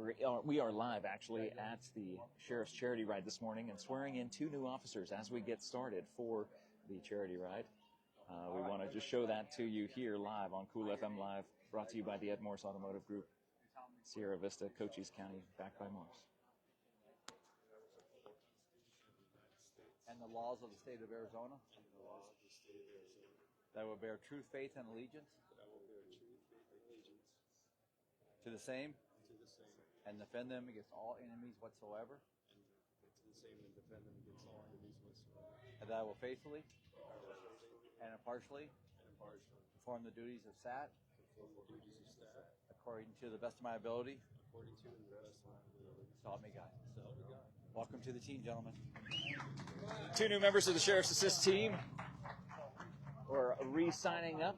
We are live, actually, at the Sheriff's Charity Ride this morning and swearing in 2 new officers as we get started for the Charity Ride. We want to just show that to you here live on Cool FM Live, brought to you by the Ed Morse Automotive Group, Sierra Vista, Cochise County, backed by Morse. And the laws of the state of Arizona. That I will bear true faith and allegiance. To the same. And defend them against all enemies whatsoever. And that I will faithfully. And impartially. Perform the duties of SAT. According to the best of my ability. So help me God. Welcome to the team, gentlemen. 2 new members of the Sheriff's Assist team are re-signing up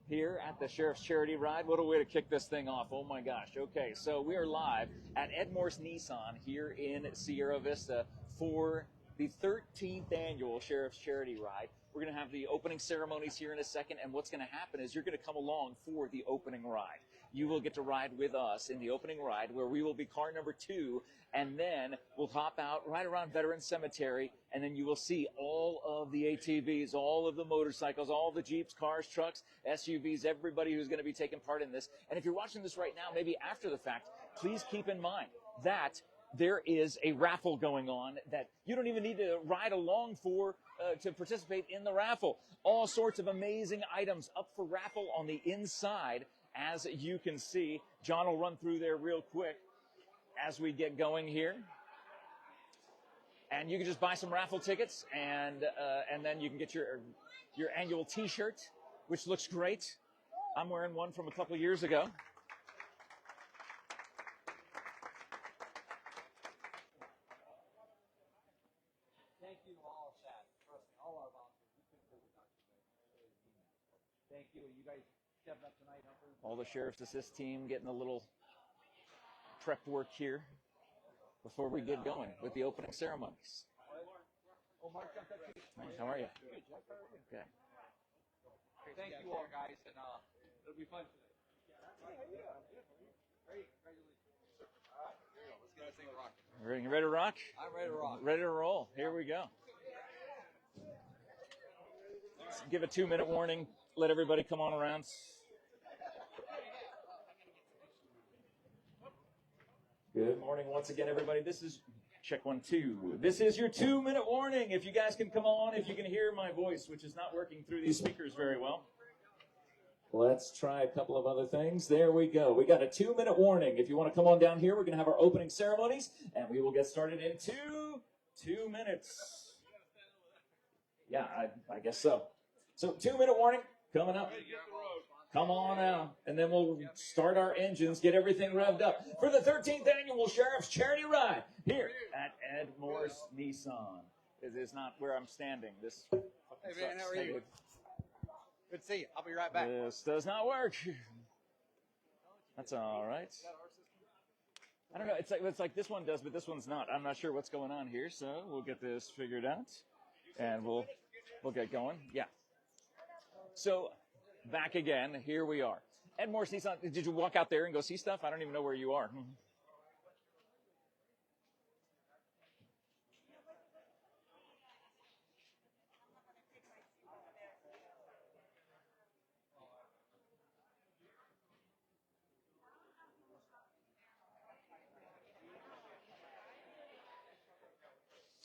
here at the Sheriff's Charity Ride. What a way to kick this thing off. Oh my gosh. Okay, so we are live at Morse Nissan here in Sierra Vista for the 13th annual Sheriff's Charity Ride. We're going to have the opening ceremonies here in a second, and what's going to happen is you're going to come along for the opening ride. You will get to ride with us in the opening ride, where we will be car number 2, and then we'll hop out right around Veterans Cemetery, and then you will see all of the ATVs, all of the motorcycles, all the Jeeps, cars, trucks, SUVs, everybody who's going to be taking part in this. And if you're watching this right now, maybe after the fact, please keep in mind that there is a raffle going on that you don't even need to ride along for to participate in the raffle. All sorts of amazing items up for raffle on the inside, as you can see. John will run through there real quick as we get going here. And you can just buy some raffle tickets, and then you can get your annual T-shirt, which looks great. I'm wearing one from a couple of years ago. Thank you all, Chad. Trust me, all our volunteers. We couldn't do it without you guys. Thank you. You guys stepped up tonight. All the Sheriff's Assist team getting a little prep work here before we get going with the opening ceremonies. Oh, Mark, jumped up too. How are you? Good, Jeff. How are you? Okay. Thank you all, guys, and it'll be fun today. Great. Congratulations. All right, here we go. Let's get this thing rocking. You ready to rock? I'm ready to rock. Ready to roll. Here we go. Let's give a 2-minute warning. Let everybody come on around. Good morning once again, everybody. This is check 1, 2. This is your 2-minute warning. If you guys can come on, if you can hear my voice, which is not working through these speakers very well. Let's try a couple of other things. There we go. We got a 2-minute warning. If you want to come on down here, we're going to have our opening ceremonies, and we will get started in 2 minutes. Yeah, I guess so. So 2-minute warning coming up. Come on out, and then we'll start our engines, get everything revved up for the 13th annual Sheriff's Charity Ride here at Morse Nissan. It is not where I'm standing. This Hey, man, how are you? Good to see you. I'll be right back. This does not work. That's all right. I don't know. It's like this one does, but this one's not. I'm not sure what's going on here, so we'll get this figured out, and we'll get going. Yeah. So back again. Here we are. Ed Morse Nissan. Did you walk out there and go see stuff? I don't even know where you are.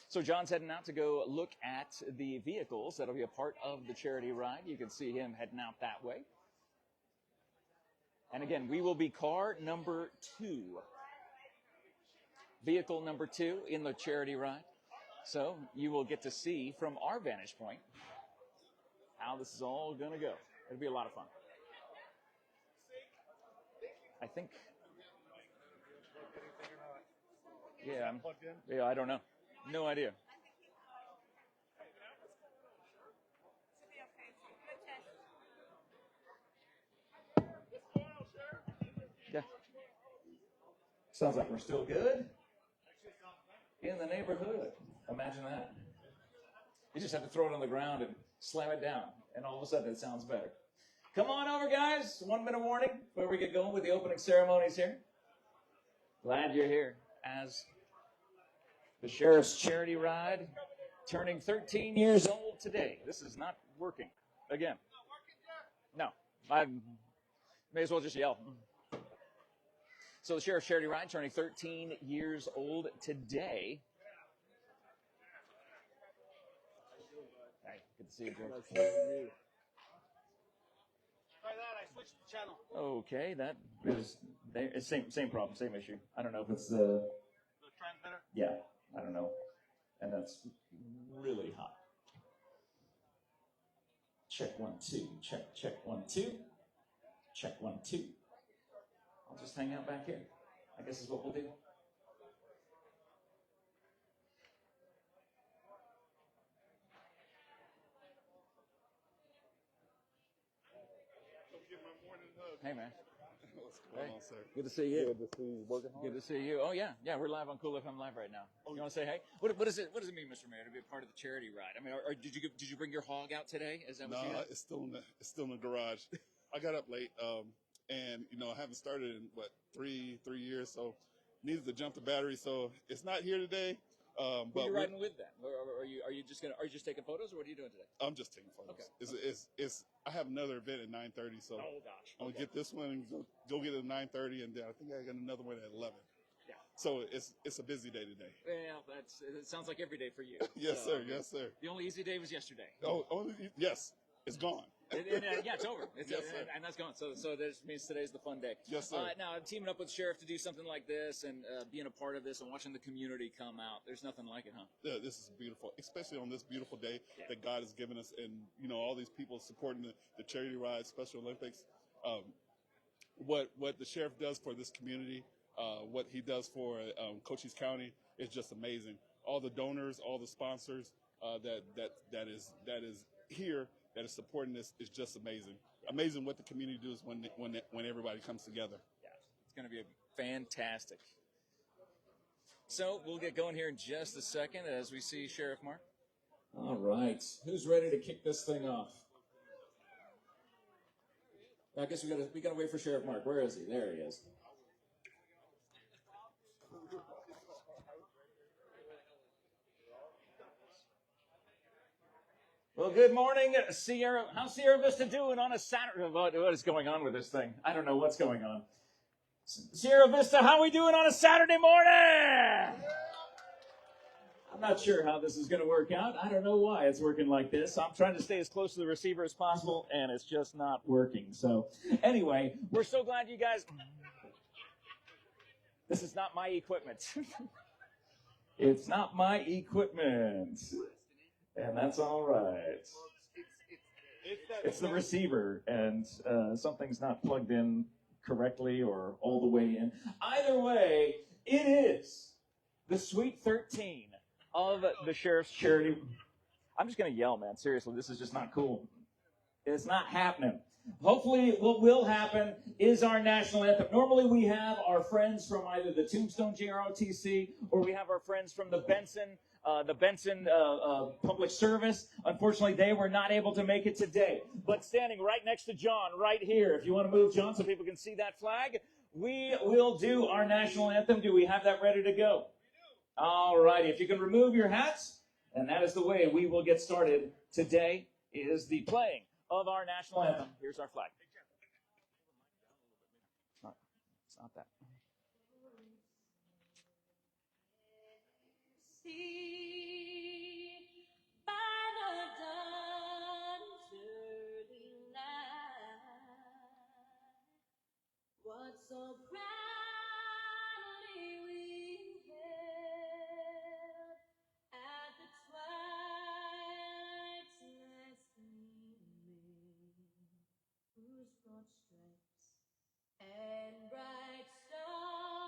So John's heading out to go look at the vehicles that'll be a part of the charity ride. You can see him heading out that way. And again, we will be car number 2. Vehicle number 2 in the charity ride. So you will get to see from our vantage point how this is all going to go. It'll be a lot of fun. I think. Yeah, I don't know. No idea. Yeah. Sounds like we're still good. In the neighborhood. Imagine that. You just have to throw it on the ground and slam it down, and all of a sudden it sounds better. Come on over, guys. 1-minute warning before we get going with the opening ceremonies here. Glad you're here. As the Sheriff's Charity Ride, turning 13 years old today. This is not working. Again. No. I may as well just yell. So the Sheriff's Charity Ride, turning 13 years old today. Hey, good to see you, George. Try that. I switched the channel. Okay, that is same problem, same issue. I don't know if it's The transmitter? yeah, I don't know. And that's really hot. Check 1 2. Check 1 2. Check 1 2. I'll just hang out back here. I guess is what we'll do. Hey, man. What's going on, sir? Good to see you. Good to see you. Working hard? Good to see you. Oh, yeah. Yeah, we're live on Cool FM Live right now. You want to say hey? What does it mean, Mr. Mayor, to be a part of the charity ride? I mean, did you bring your hog out today? Is that what you did? It's still in the garage. I got up late, and I haven't started in 3 years, so needed to jump the battery. So it's not here today. But you're riding with them, or are you just taking photos, or what are you doing today? I'm just taking photos. Okay. It's I have another event at 9:30, so Oh gosh. I'm gonna get this one and go get it at 9:30, and then I think I got another one at 11. Yeah. So it's a busy day today. Well, it sounds like every day for you. Yes, sir. Yes, sir. The only easy day was yesterday. Yes, it's gone. Yeah, it's over. Yes, sir. And that's gone. So that means today's the fun day. Yes, sir. Now, teaming up with Sheriff to do something like this and being a part of this and watching the community come out, there's nothing like it, huh? Yeah, this is beautiful, especially on this beautiful day that God has given us, and all these people supporting the charity ride, Special Olympics. What the sheriff does for this community, what he does for Cochise County is just amazing. All the donors, all the sponsors that is here, that is supporting this is just amazing. Amazing what the community does when everybody comes together. Yeah, it's going to be fantastic. So we'll get going here in just a second as we see Sheriff Mark. All right, who's ready to kick this thing off? I guess we gotta wait for Sheriff Mark. Where is he? There he is. Well, good morning, Sierra. How's Sierra Vista doing on a Saturday? What is going on with this thing? I don't know what's going on. Sierra Vista, how are we doing on a Saturday morning? I'm not sure how this is going to work out. I don't know why it's working like this. I'm trying to stay as close to the receiver as possible, and it's just not working. So, anyway, we're so glad you guys... This is not my equipment. It's not my equipment. And that's all right. It's the receiver, and something's not plugged in correctly or all the way in. Either way, it is the Sweet 13 of the Sheriff's Charity. I'm just going to yell, man. Seriously, this is just not cool. It's not happening. Hopefully what will happen is our national anthem. Normally we have our friends from either the Tombstone JROTC or we have our friends from the Benson Public Service. Unfortunately, they were not able to make it today. But standing right next to John, right here, if you want to move, John, so people can see that flag, we will do our national anthem. Do we have that ready to go? All righty. If you can remove your hats, and that is the way we will get started. Today is the playing of our national anthem. Here's our flag. It's not that. See by the dawn's early light what so proudly we hailed at the twilight's last gleaming, whose broad stripes and bright stars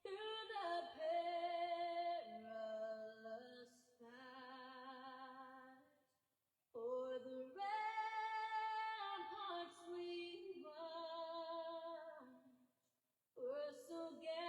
through the perilous fight o'er the ramparts we marched were so gay.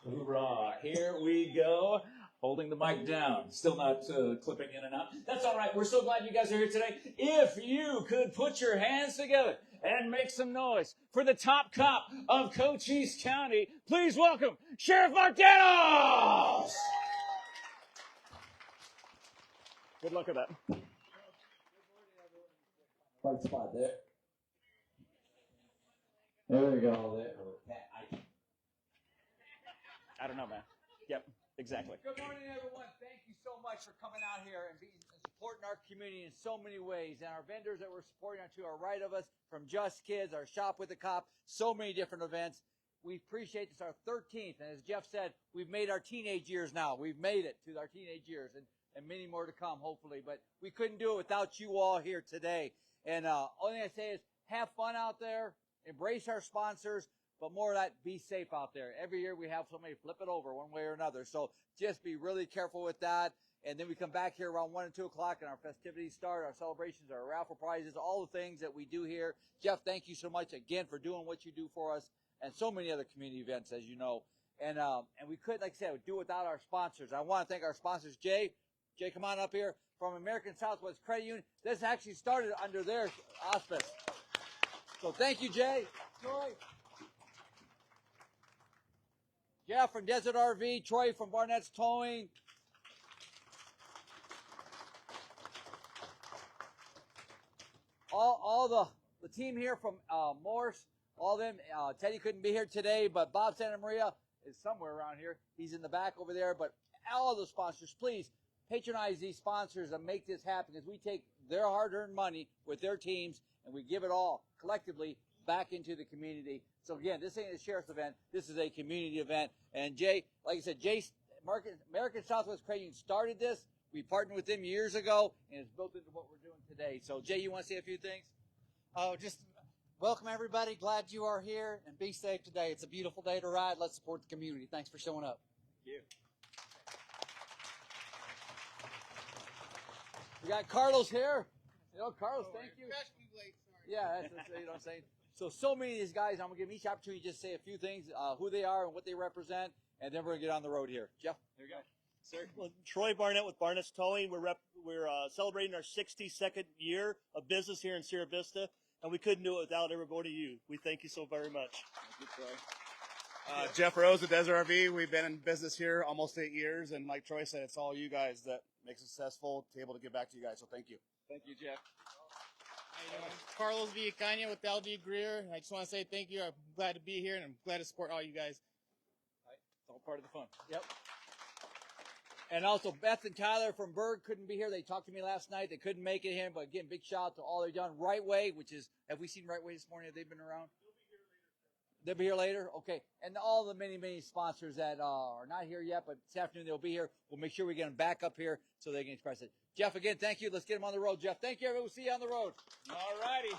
Hoorah. Here we go. Holding the mic down. Still not clipping in and out. That's all right. We're so glad you guys are here today. If you could put your hands together and make some noise for the top cop of Cochise County, please welcome Sheriff Mark Dannels! Good luck with that. Right spot there. There we go. There. I don't know, man. Yep, exactly. Good morning, everyone. Thank you so much for coming out here and supporting our community in so many ways. And our vendors that we're supporting to our right of us, from Just Kids, our Shop with the Cop, so many different events. We appreciate this, our 13th. And as Jeff said, we've made our teenage years now. We've made it to our teenage years and many more to come, hopefully. But we couldn't do it without you all here today. And only thing I say is have fun out there, embrace our sponsors, but more of that, be safe out there. Every year we have somebody flip it over one way or another. So just be really careful with that. And then we come back here around 1 and 2 o'clock and our festivities start, our celebrations, our raffle prizes, all the things that we do here. Jeff, thank you so much again for doing what you do for us and so many other community events, as you know. And we could, like I said, do without our sponsors. I want to thank our sponsors, Jay, come on up here, from American Southwest Credit Union. This actually started under their auspice. So thank you, Jay. Troy. Jeff from Desert RV, Troy from Barnett's Towing. All the team here from Morse, all of them. Teddy couldn't be here today, but Bob Santa Maria is somewhere around here. He's in the back over there. But all of the sponsors, please patronize these sponsors and make this happen, because we take their hard-earned money with their teams and we give it all collectively back into the community. So again, this ain't a sheriff's event. This is a community event. And Jay, like I said, American Southwest Credit Union started this. We partnered with them years ago, and it's built into what we're doing today. So Jay, you want to say a few things? Oh, just welcome everybody. Glad you are here, and be safe today. It's a beautiful day to ride. Let's support the community. Thanks for showing up. Thank you. We got Carlos here. You know, Carlos, thank you. Yeah, that's you know what I'm saying. So many of these guys, I'm going to give them each opportunity to just say a few things, who they are and what they represent, and then we're going to get on the road here. Jeff, there you go. Sir. Well, Troy Barnett with Barnett's Towing. We're celebrating our 62nd year of business here in Sierra Vista, and we couldn't do it without everybody you. We thank you so very much. Thank you, Troy. Jeff Rose with Desert RV. We've been in business here almost 8 years, and like Troy said, it's all you guys that make us successful, to be able to give back to you guys. So thank you. Thank you, Jeff. Carlos Villacana with LD Greer. I just want to say thank you. I'm glad to be here, and I'm glad to support all you guys. It's all part of the fun. Yep. And also, Beth and Tyler from Berg couldn't be here. They talked to me last night. They couldn't make it here, but again, big shout out to all they've done. Right Way, which is, have we seen Right Way this morning? Have they been around? They'll be here later? Okay. And all the many, many sponsors that are not here yet, but this afternoon they'll be here. We'll make sure we get them back up here so they can express it. Jeff, again, thank you. Let's get them on the road. Jeff, thank you. Everyone. We'll see you on the road. All righty.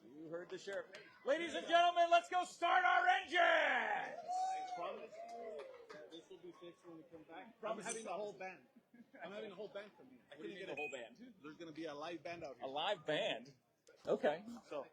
You heard the sheriff. Ladies and gentlemen, let's go start our engine. This will be fixed when we come back. I'm having a whole band. I'm having a whole band for me. What do you mean a whole band? There's going to be a live band out A here. live band? Okay. So,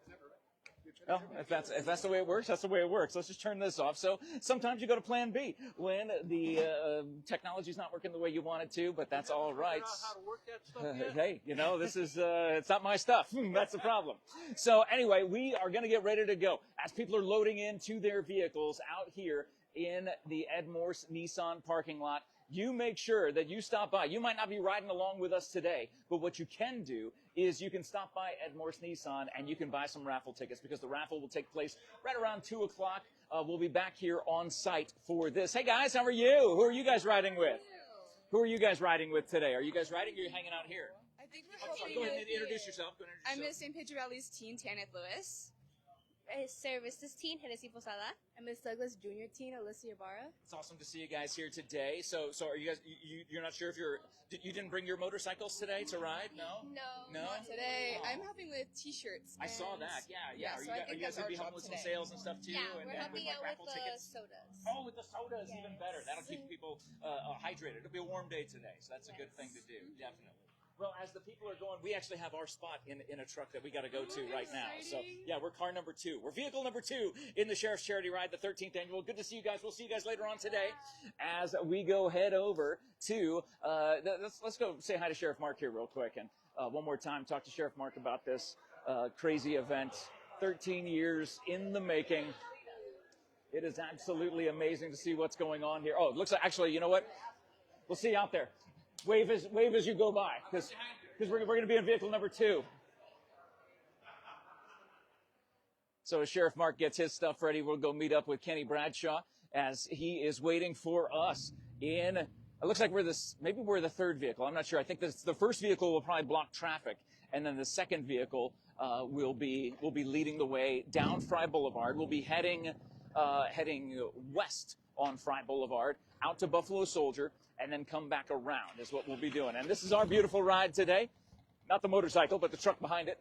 well, if that's the way it works, that's the way it works. Let's just turn this off. So sometimes you go to plan B when the technology's not working the way you want it to, but that's all right. How to work that stuff yet? Hey, you know, this is, it's not my stuff. That's the problem. So anyway, we are going to get ready to go. As people are loading into their vehicles out here in the Morse Nissan parking lot, you make sure that you stop by. You might not be riding along with us today, but what you can do is you can stop by at Morse Nissan and you can buy some raffle tickets, because the raffle will take place right around 2 o'clock. We'll be back here on site for this. Hey guys, how are you? Who are you guys riding with? Who are you guys riding with today? Are you guys riding or are you hanging out here? I think we're I'm sorry, hoping go ahead and with introduce yourself. Go ahead and I'm introduce Miss St. Pedro Valley's teen, Tanith Lewis. Services teen, Hennessy Posada. And Miss Douglas Junior teen, Alicia Ibarra. It's awesome to see you guys here today. So are you guys? You're not sure if you didn't bring your motorcycles today to ride? No. No, No? not today. Oh. I'm helping with T-shirts. I saw and- that. Yeah. Yeah, so I Are think you guys that's gonna be our helping with job some today. sales and stuff too? Yeah, and we're helping like out raffle with the tickets? sodas. Oh, with the sodas, even Yes. better. That'll keep people hydrated. It'll be a warm day today, so that's a good thing to do. Definitely. Well, as the people are going, we actually have our spot in a truck that we got to go to right now. So, yeah, we're car number 2. We're vehicle number 2 in the Sheriff's Charity Ride, the 13th annual. Good to see you guys. We'll see you guys later on today as we go head over to, let's go say hi to Sheriff Mark here real quick. And one more time, talk to Sheriff Mark about this crazy event. 13 years in the making. It is absolutely amazing to see what's going on here. Oh, it looks like, actually, you know what? We'll see you out there. Wave as you go by, because we're going to be in vehicle number 2. So as Sheriff Mark gets his stuff ready, we'll go meet up with Kenny Bradshaw as he is waiting for us in, it looks like maybe we're the 3rd vehicle. I'm not sure. I think the first vehicle will probably block traffic, and then the second vehicle will be leading the way down Fry Boulevard. We'll be heading west on Fry Boulevard, out to Buffalo Soldier, and then come back around is what we'll be doing. And this is our beautiful ride today. Not the motorcycle, but the truck behind it.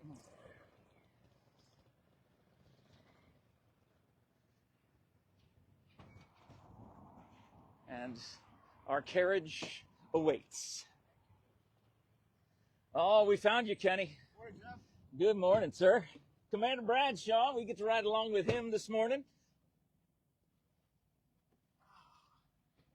And our carriage awaits. Oh, we found you, Kenny. Morning, Jeff. Good morning, sir. Commander Bradshaw, we get to ride along with him this morning.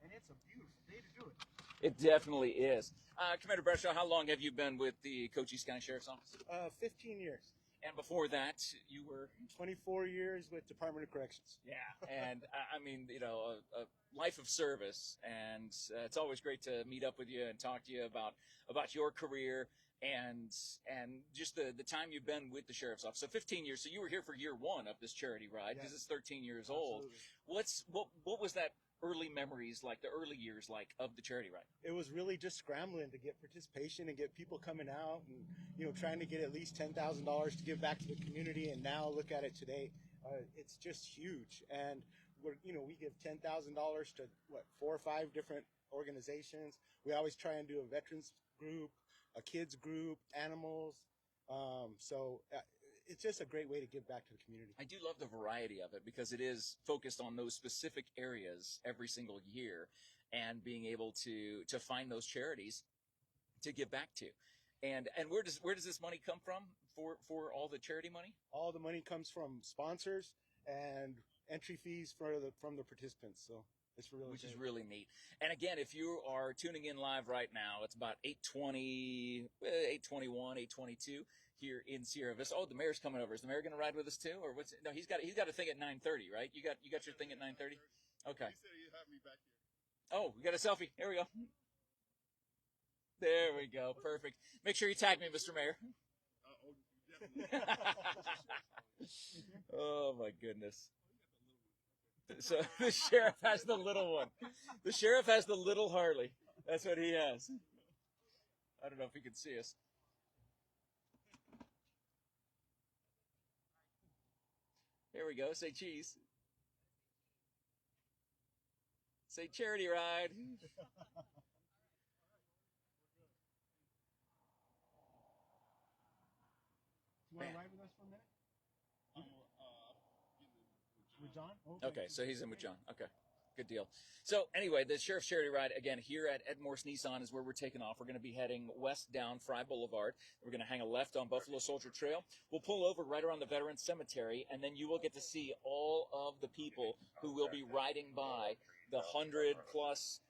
And it's a beautiful day to do it. It definitely is. Commander Bradshaw, how long have you been with the Cochise County Sheriff's Office? 15 years. And before that, you were? 24 years with Department of Corrections. Yeah, and I mean, you know, a life of service, and it's always great to meet up with you and talk to you about your career and just the time you've been with the Sheriff's Office. So 15 years, so you were here for year 1 of this charity ride, because it's 13 years old. What was that early memories like, the early years like of the charity ride? It was really just scrambling to get participation and get people coming out and, you know, trying to get at least $10,000 to give back to the community. And now look at it today. It's just huge. And we give $10,000 to 4 or 5 different organizations. We always try and do a veterans group, a kids group, animals. It's just a great way to give back to the community. I do love the variety of it, because it is focused on those specific areas every single year, and being able to find those charities to give back to. And where does this money come from for all the charity money? All the money comes from sponsors and entry fees from the participants. So it's really Which great. is really neat. And again, if you are tuning in live right now, it's about 8:20, 8:21, 8:22 here in Sierra Vista. Oh, the mayor's coming over. Is the mayor going to ride with us too, or what's? No, he's got a thing at 9:30, right? You got your thing at 9:30. Okay. He said he'd have me back here. Oh, we got a selfie. Here we go. There we go. Perfect. Make sure you tag me, Mr. Mayor. Definitely. Oh my goodness. So the sheriff has the little one. The sheriff has the little Harley. That's what he has. I don't know if he can see us. Here we go. Say cheese. Say charity ride. You want to ride with us for a minute? With John? Okay, so he's in with John. Okay, good deal. So anyway, the Sheriff's Charity Ride, again, here at Morse Nissan is where we're taking off. We're going to be heading west down Fry Boulevard. We're going to hang a left on Buffalo Soldier Trail. We'll pull over right around the Veterans Cemetery, and then you will get to see all of the people who will be riding by, the 100-plus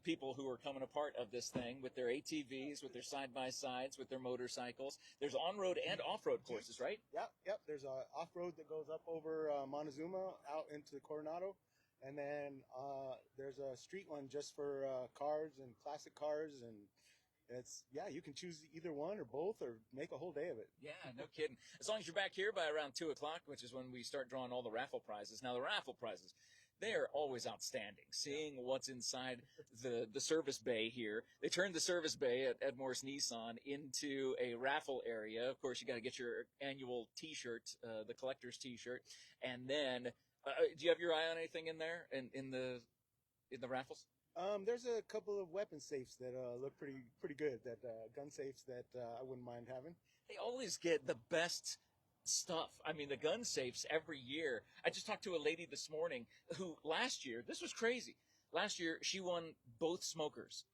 people who are coming a part of this thing with their ATVs, with their side-by-sides, with their motorcycles. There's on-road and off-road courses, right? Yep. There's a off-road that goes up over Montezuma out into Coronado. And then there's a street one just for cars and classic cars. And you can choose either one or both or make a whole day of it. Yeah, no kidding. As long as you're back here by around 2 o'clock, which is when we start drawing all the raffle prizes. Now, the raffle prizes, they are always outstanding. Seeing what's inside the service bay here. They turned the service bay at Morse Nissan into a raffle area. Of course, you got to get your annual T-shirt, the collector's T-shirt. And then, do you have your eye on anything in there in the raffles? There's a couple of weapon safes that look pretty good. That gun safes that I wouldn't mind having. They always get the best stuff. I mean, the gun safes every year. I just talked to a lady this morning who last year, this was crazy. Last year, she won both smokers.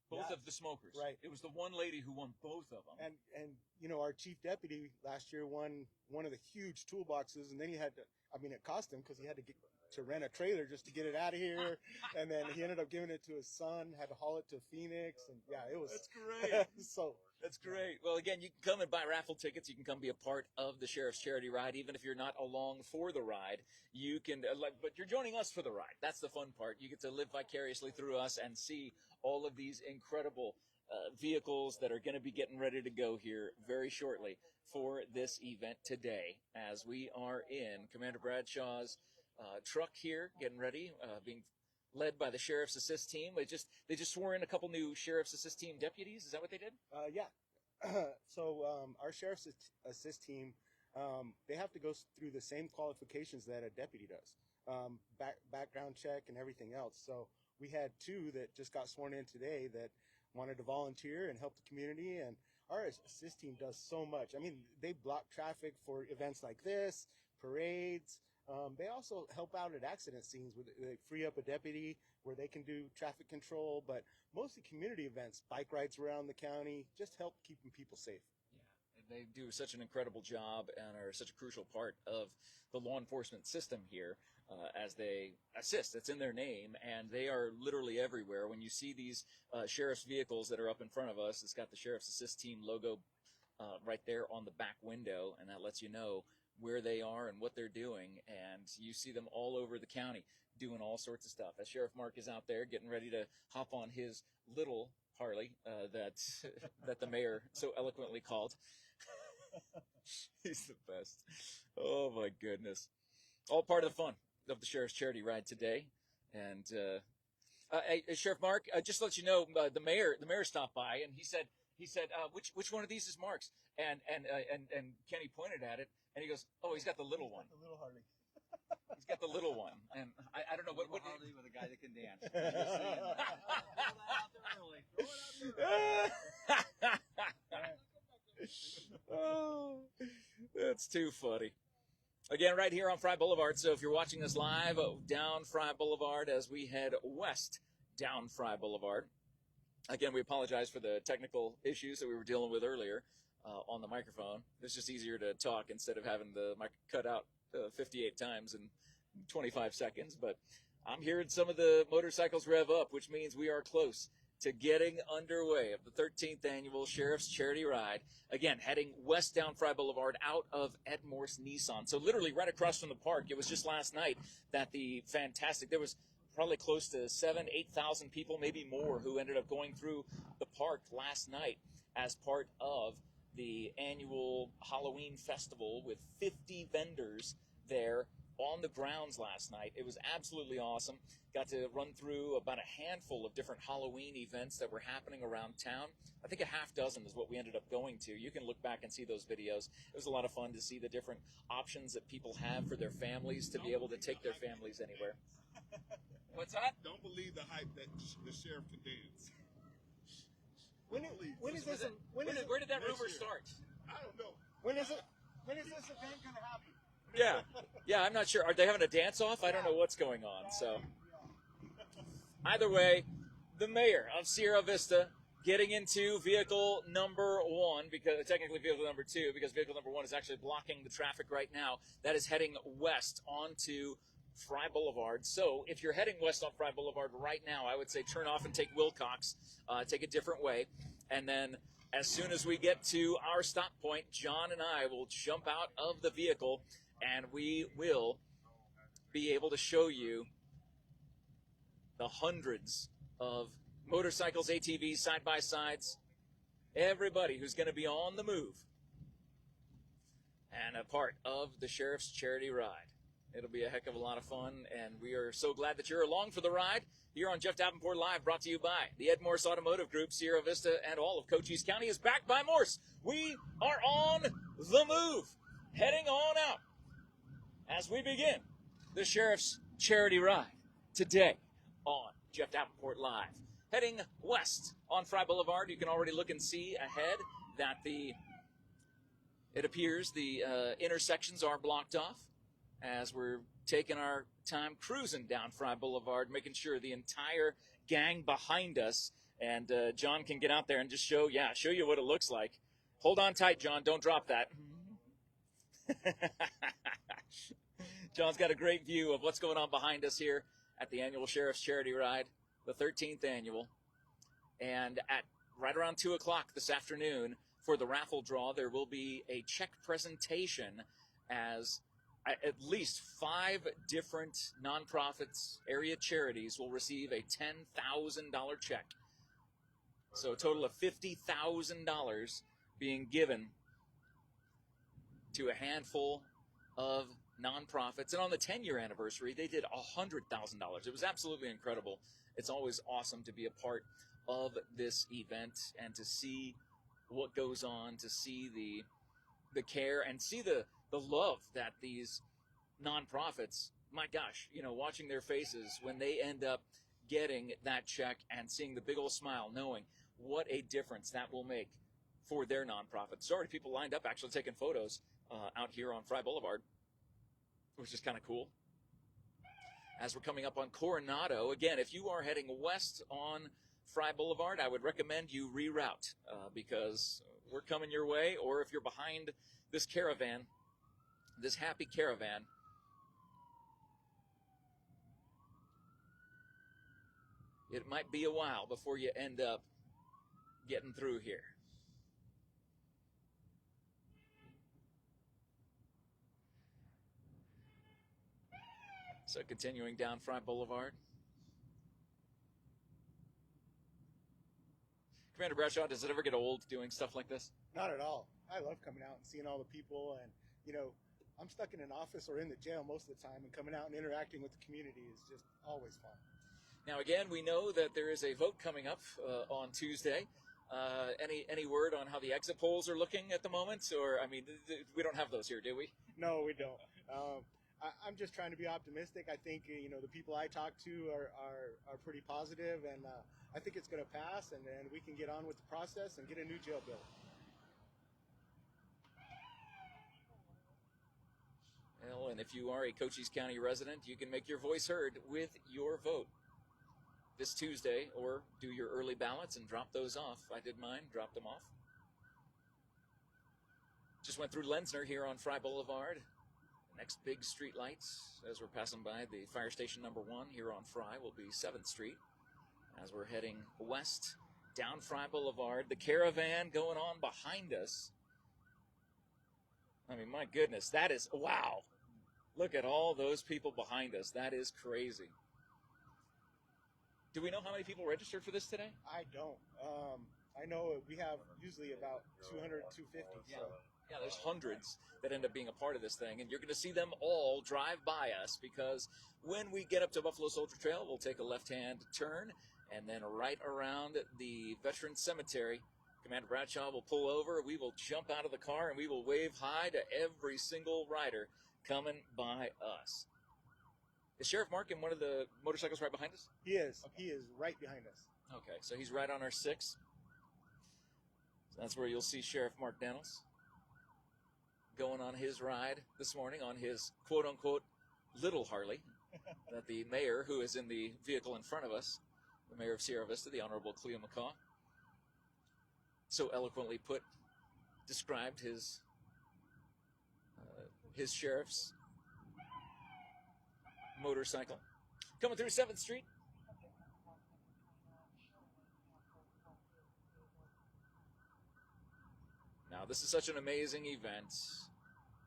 Both Yeah. of the smokers. Right. It was the one lady who won both of them. And you know, our chief deputy last year won one of the huge toolboxes, and then he had to, I mean, it cost him because he had to rent a trailer just to get it out of here, and then he ended up giving it to his son, had to haul it to Phoenix, and yeah, it was. That's great. So That's great. Well, again, you can come and buy raffle tickets. You can come be a part of the Sheriff's Charity Ride, even if you're not along for the ride. You can, but you're joining us for the ride. That's the fun part. You get to live vicariously through us and see all of these incredible vehicles that are going to be getting ready to go here very shortly for this event today, as we are in Commander Bradshaw's truck here, getting ready, being led by the Sheriff's Assist team. They just swore in a couple new Sheriff's Assist team deputies. Is that what they did? yeah. So our Sheriff's Assist team, they have to go through the same qualifications that a deputy does, background check and everything else. So we had 2 that just got sworn in today that wanted to volunteer and help the community, and our assist team does so much. I mean, they block traffic for events like this, parades. They also help out at accident scenes. They free up a deputy where they can do traffic control, but mostly community events, bike rides around the county, just help keeping people safe. Yeah, they do such an incredible job and are such a crucial part of the law enforcement system here as they assist. It's in their name, and they are literally everywhere. When you see these sheriff's vehicles that are up in front of us, it's got the Sheriff's Assist Team logo right there on the back window, and that lets you know where they are and what they're doing, and you see them all over the county doing all sorts of stuff. As Sheriff Mark is out there getting ready to hop on his little Harley that the mayor so eloquently called. He's the best. Oh my goodness. All part of the fun of the Sheriff's Charity Ride today. And hey, Sheriff Mark, just to let you know, the mayor stopped by, and he said, which one of these is Mark's? And Kenny pointed at it, and he goes, oh, he's got the little one. The little Harley. He's got the little one, and I don't know what Harley with a guy that can dance. Oh, that's too funny. Again, right here on Fry Boulevard. So if you're watching this live down Fry Boulevard as we head west down Fry Boulevard. Again, we apologize for the technical issues that we were dealing with earlier on the microphone. It's just easier to talk instead of having the mic cut out 58 times in 25 seconds. But I'm hearing some of the motorcycles rev up, which means we are close to getting underway of the 13th Annual Sheriff's Charity Ride. Again, heading west down Fry Boulevard out of Morse Nissan. So literally right across from the park. It was just last night that there was probably close to 8,000 people, maybe more, who ended up going through the park last night as part of the annual Halloween festival with 50 vendors there on the grounds last night. It was absolutely awesome. Got to run through about a handful of different Halloween events that were happening around town. I think a half dozen is what we ended up going to. You can look back and see those videos. It was a lot of fun to see the different options that people have for their families to be able to take their families anywhere. What's that? Don't believe the hype that the sheriff can dance. Where did that rumor start? I don't know. When is this event going to happen? Yeah, I'm not sure. Are they having a dance-off? I don't know what's going on. So, either way, the mayor of Sierra Vista getting into vehicle number 1, because technically vehicle number 2, because vehicle number 1 is actually blocking the traffic right now. That is heading west onto Fry Boulevard. So if you're heading west on Fry Boulevard right now, I would say turn off and take Wilcox, take a different way, and then as soon as we get to our stop point, John and I will jump out of the vehicle, and we will be able to show you the hundreds of motorcycles, ATVs, side-by-sides, everybody who's going to be on the move and a part of the Sheriff's Charity Ride. It'll be a heck of a lot of fun, and we are so glad that you're along for the ride here on Jeff Davenport Live, brought to you by the Ed Morse Automotive Group. Sierra Vista and all of Cochise County is backed by Morse. We are on the move, heading on out as we begin the Sheriff's Charity Ride today on Jeff Davenport Live. Heading west on Fry Boulevard, you can already look and see ahead that it appears the intersections are blocked off as we're taking our time cruising down Fry Boulevard, making sure the entire gang behind us And John can get out there and just show you what it looks like. Hold on tight, John. Don't drop that. John's got a great view of what's going on behind us here at the annual Sheriff's Charity Ride, the 13th annual. And at right around 2 o'clock this afternoon for the raffle draw, there will be a check presentation as at least 5 different nonprofits, area charities will receive a $10,000 check. So a total of $50,000 being given to a handful of nonprofits. And on the 10-year anniversary, they did $100,000. It was absolutely incredible. It's always awesome to be a part of this event and to see what goes on, to see the care and see the love that these nonprofits, my gosh, watching their faces when they end up getting that check and seeing the big old smile, knowing what a difference that will make for their nonprofit. There's already people lined up actually taking photos out here on Fry Boulevard, which is kind of cool. As we're coming up on Coronado, again, if you are heading west on Fry Boulevard, I would recommend you reroute because we're coming your way, or if you're behind this caravan, this happy caravan, it might be a while before you end up getting through here. So continuing down Fry Boulevard. Commander Bradshaw, does it ever get old doing stuff like this? Not at all. I love coming out and seeing all the people, and I'm stuck in an office or in the jail most of the time, and coming out and interacting with the community is just always fun. Now again, we know that there is a vote coming up on Tuesday. Any word on how the exit polls are looking at the moment? Or, I mean, we don't have those here, do we? No, we don't. I'm just trying to be optimistic. I think the people I talk to are pretty positive, and I think it's going to pass, and then we can get on with the process and get a new jail built. Well, and if you are a Cochise County resident, you can make your voice heard with your vote this Tuesday, or do your early ballots and drop those off. I did mine, dropped them off. Just went through Lenzner here on Fry Boulevard. Next big street lights as we're passing by the fire station number 1 here on Fry will be 7th Street. As we're heading west down Fry Boulevard, the caravan going on behind us. I mean, my goodness, that is, wow. Look at all those people behind us. That is crazy. Do we know how many people registered for this today? I don't. I know we have usually about 200, 250. So. Yeah, there's hundreds that end up being a part of this thing, and you're going to see them all drive by us because when we get up to Buffalo Soldier Trail, we'll take a left-hand turn, and then right around the Veterans Cemetery, Commander Bradshaw will pull over, we will jump out of the car, and we will wave hi to every single rider coming by us. Is Sheriff Mark in one of the motorcycles right behind us? He is. He is right behind us. Okay, so he's right on our 6. So that's where you'll see Sheriff Mark Dannels going on his ride this morning on his quote-unquote little Harley that the mayor, who is in the vehicle in front of us, the mayor of Sierra Vista, the Honorable Cleo McCaw, so eloquently described his sheriff's motorcycle. Coming through 7th Street. Now, this is such an amazing event,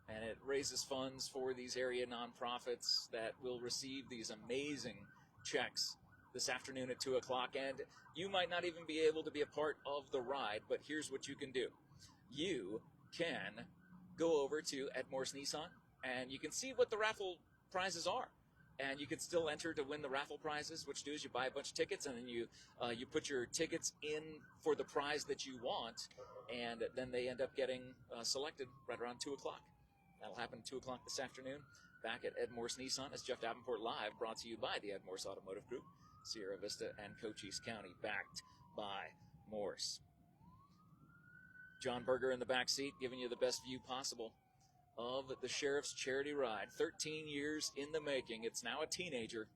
and it raises funds for these area nonprofits that will receive these amazing checks this afternoon at 2 o'clock. And you might not even be able to be a part of the ride, but here's what you can do. You can go over to Morse Nissan, and you can see what the raffle prizes are. And you can still enter to win the raffle prizes. What you do is you buy a bunch of tickets, and then you put your tickets in for the prize that you want, and then they end up getting selected right around 2 o'clock. That'll happen at 2 o'clock this afternoon back at Morse Nissan. As Jeff Davenport Live, brought to you by the Morse Automotive Group, Sierra Vista and Cochise County, backed by Morse. John Berger in the back seat, giving you the best view possible of the Sheriff's Charity Ride. 13 years in the making. It's now a teenager.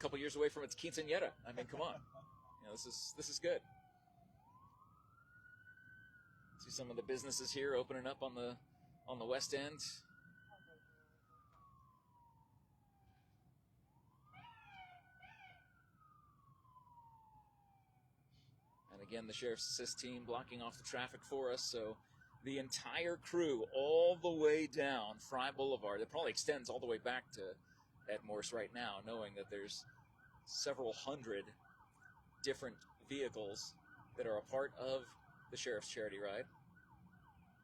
couple years away from its quinceañera. I mean, come on. This is good. See some of the businesses here opening up on the west end. And again, the Sheriff's Assist team blocking off the traffic for us, so the entire crew all the way down Fry Boulevard. It probably extends all the way back to Ed Morse right now, knowing that there's several hundred different vehicles that are a part of the Sheriff's Charity Ride.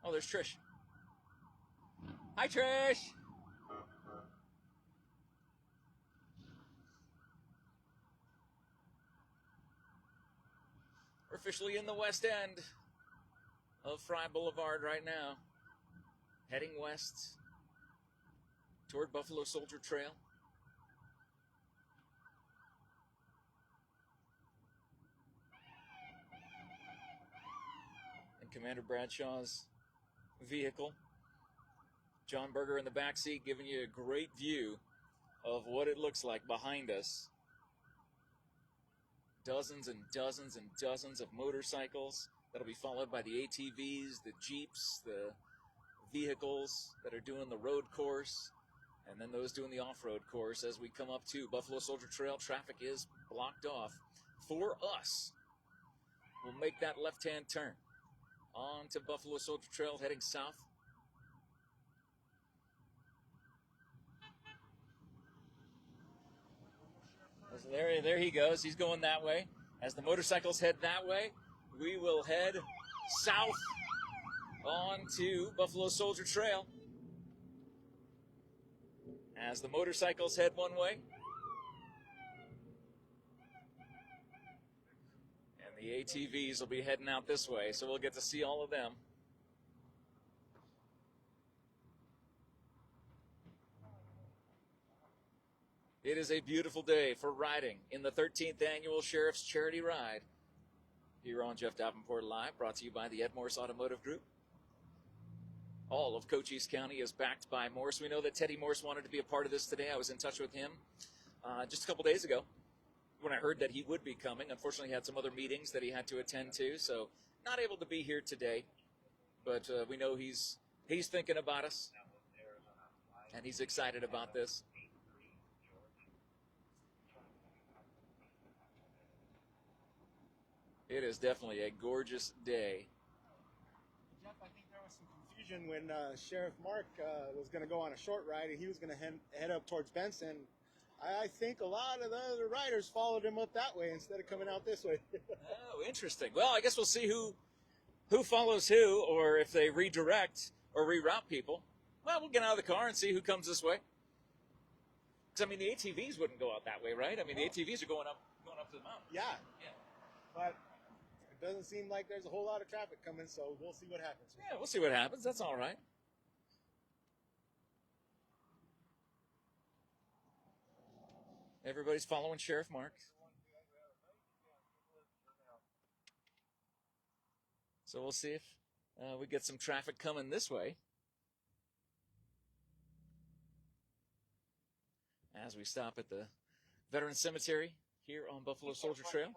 Oh, there's Trish. Hi, Trish. We're officially in the west end of Fry Boulevard right now, heading west toward Buffalo Soldier Trail. And Commander Bradshaw's vehicle, John Berger in the back seat, giving you a great view of what it looks like behind us. Dozens and dozens and dozens of motorcycles that'll be followed by the ATVs, the Jeeps, the vehicles that are doing the road course, and then those doing the off-road course. As we come up to Buffalo Soldier Trail, traffic is blocked off for us. We'll make that left-hand turn on to Buffalo Soldier Trail, heading south. There he goes. He's going that way. As the motorcycles head that way, we will head south on to Buffalo Soldier Trail. As the motorcycles head one way, and the ATVs will be heading out this way, so we'll get to see all of them. It is a beautiful day for riding in the 13th Annual Sheriff's Charity Ride here on Jeff Davenport Live, brought to you by the Ed Morse Automotive Group. All of Cochise County is backed by Morse. We know that Teddy Morse wanted to be a part of this today. I was in touch with him just a couple days ago when I heard that he would be coming. Unfortunately, he had some other meetings that he had to attend to, so not able to be here today. But we know he's thinking about us, and he's excited about this. It is definitely a gorgeous day. Jeff, I think there was some confusion when Sheriff Mark was going to go on a short ride and he was going to head up towards Benson. I think a lot of the other riders followed him up that way instead of coming out this way. Oh, interesting. Well, I guess we'll see who follows who, or if they redirect or reroute people. Well, we'll get out of the car and see who comes this way. Because, I mean, the ATVs wouldn't go out that way, right? I mean, the ATVs are going up to the mountain. Yeah. Yeah. But it doesn't seem like there's a whole lot of traffic coming, so we'll see what happens. Yeah, we'll see what happens. That's all right. Everybody's following Sheriff Mark. So we'll see if we get some traffic coming this way as we stop at the Veterans Cemetery here on Buffalo Soldier Trail.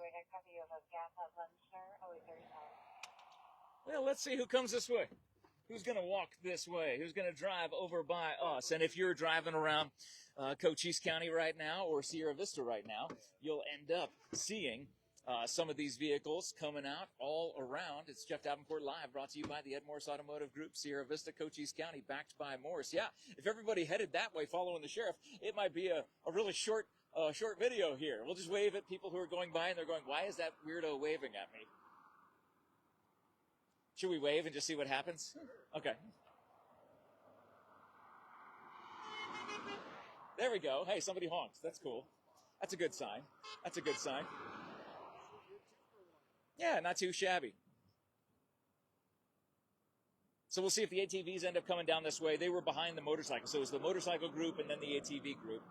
Well, let's see who comes this way. Who's going to walk this way? Who's going to drive over by us? And if you're driving around Cochise County right now or Sierra Vista right now, you'll end up seeing some of these vehicles coming out all around. It's Jeff Davenport Live, brought to you by the Ed Morse Automotive Group, Sierra Vista, Cochise County, backed by Morse. Yeah, if everybody headed that way following the sheriff, it might be a really short video here. We'll just wave at people who are going by, and they're going, why is that weirdo waving at me? Should we wave and just see what happens? Okay. There we go. Hey, somebody honks. That's cool. That's a good sign. That's a good sign. Yeah, not too shabby. So we'll see if the ATVs end up coming down this way. They were behind the motorcycle. So it was the motorcycle group and then the ATV group.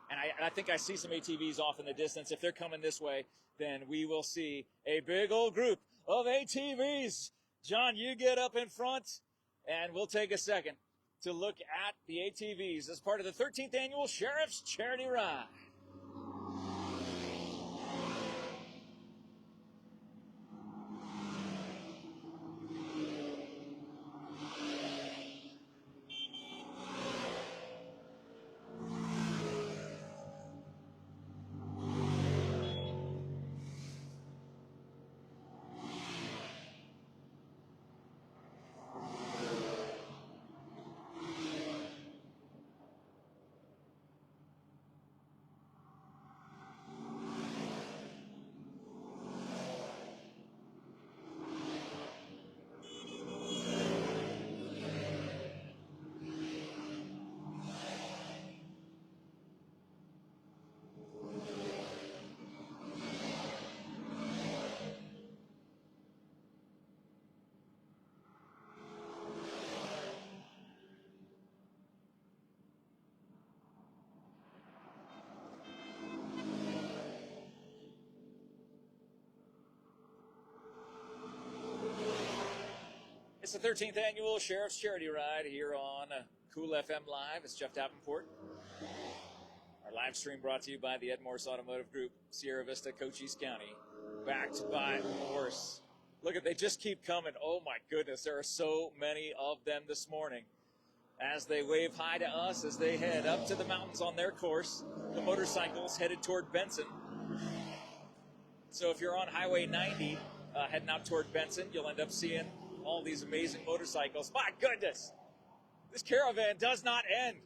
And I think I see some ATVs off in the distance. If they're coming this way, then we will see a big old group of ATVs. John, you get up in front, and we'll take a second to look at the ATVs as part of the 13th Annual Sheriff's Charity Ride. It's the 13th Annual Sheriff's Charity Ride here on Cool FM Live. It's Jeff Davenport. Our live stream brought to you by the Ed Morse Automotive Group, Sierra Vista, Cochise County. Backed by Morse. Look at, they just keep coming. Oh my goodness, there are so many of them this morning. As they wave hi to us as they head up to the mountains on their course, the motorcycles headed toward Benson. So if you're on Highway 90 heading out toward Benson, you'll end up seeing all these amazing motorcycles. My goodness, this caravan does not end.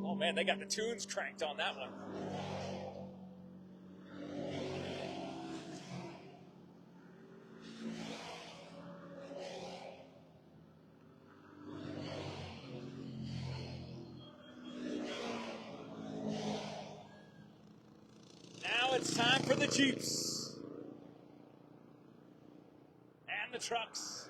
Oh man, they got the tunes cranked on that one. Now it's time for the Jeeps and the trucks.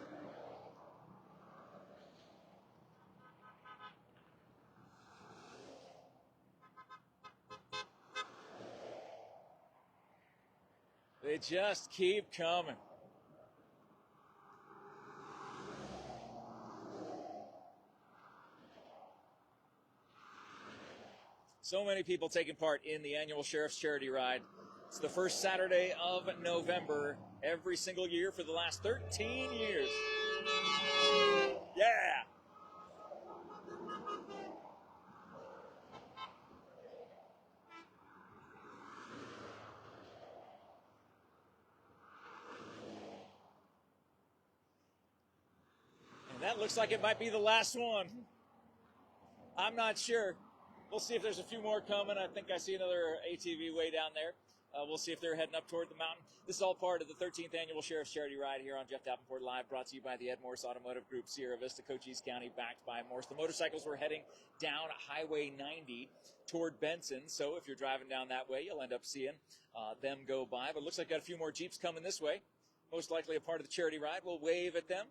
They just keep coming. So many people taking part in the annual Sheriff's Charity Ride. It's the first Saturday of November every single year for the last 13 years. Yeah! And that looks like it might be the last one. I'm not sure. We'll see if there's a few more coming. I think I see another ATV way down there. We'll see if they're heading up toward the mountain. This is all part of the 13th Annual Sheriff's Charity Ride here on Jeff Davenport Live, brought to you by the Ed Morse Automotive Group, Sierra Vista, Cochise County, backed by Morse. The motorcycles were heading down Highway 90 toward Benson, so if you're driving down that way, you'll end up seeing them go by. But it looks like got a few more Jeeps coming this way, most likely a part of the charity ride. We'll wave at them.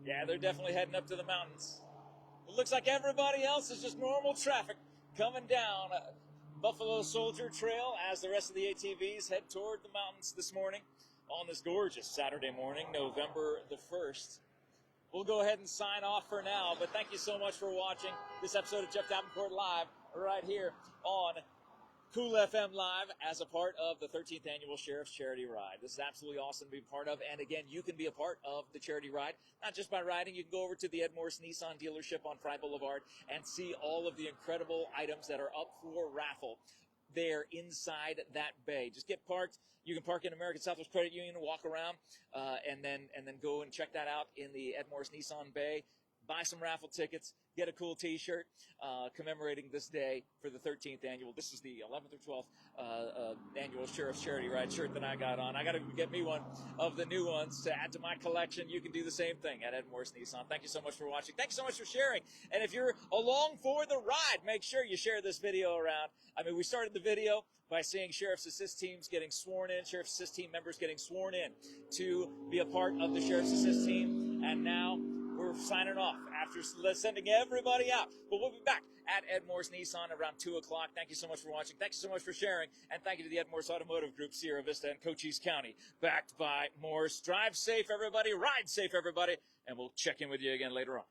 Yeah, they're definitely heading up to the mountains. It looks like everybody else is just normal traffic coming down Buffalo Soldier Trail as the rest of the ATVs head toward the mountains this morning on this gorgeous Saturday morning, November the 1st. We'll go ahead and sign off for now, but thank you so much for watching this episode of Jeff Davenport Live right here on Cool FM Live as a part of the 13th Annual Sheriff's Charity Ride. This is absolutely awesome to be part of, and again, you can be a part of the charity ride, not just by riding. You can go over to the Ed Morse Nissan dealership on Fry Boulevard and see all of the incredible items that are up for raffle there inside that bay. Just get parked. You can park in American Southwest Credit Union, walk around, and then go and check that out in the Ed Morse Nissan bay. buy some raffle tickets, get a cool T-shirt commemorating this day for the 13th annual. This is the 11th or 12th annual Sheriff's Charity Ride shirt that I got on. I got to get me one of the new ones to add to my collection. You can do the same thing at Morse Nissan. Thank you so much for watching. Thank you so much for sharing. And if you're along for the ride, make sure you share this video around. I mean, we started the video by seeing Sheriff's Assist teams getting sworn in, Sheriff's Assist team members getting sworn in to be a part of the Sheriff's Assist team. And now we're signing off after sending everybody out. But we'll be back at Ed Morse Nissan around 2 o'clock. Thank you so much for watching. Thank you so much for sharing. And thank you to the Ed Morse Automotive Group, Sierra Vista, and Cochise County, backed by Morse. Drive safe, everybody. Ride safe, everybody. And we'll check in with you again later on.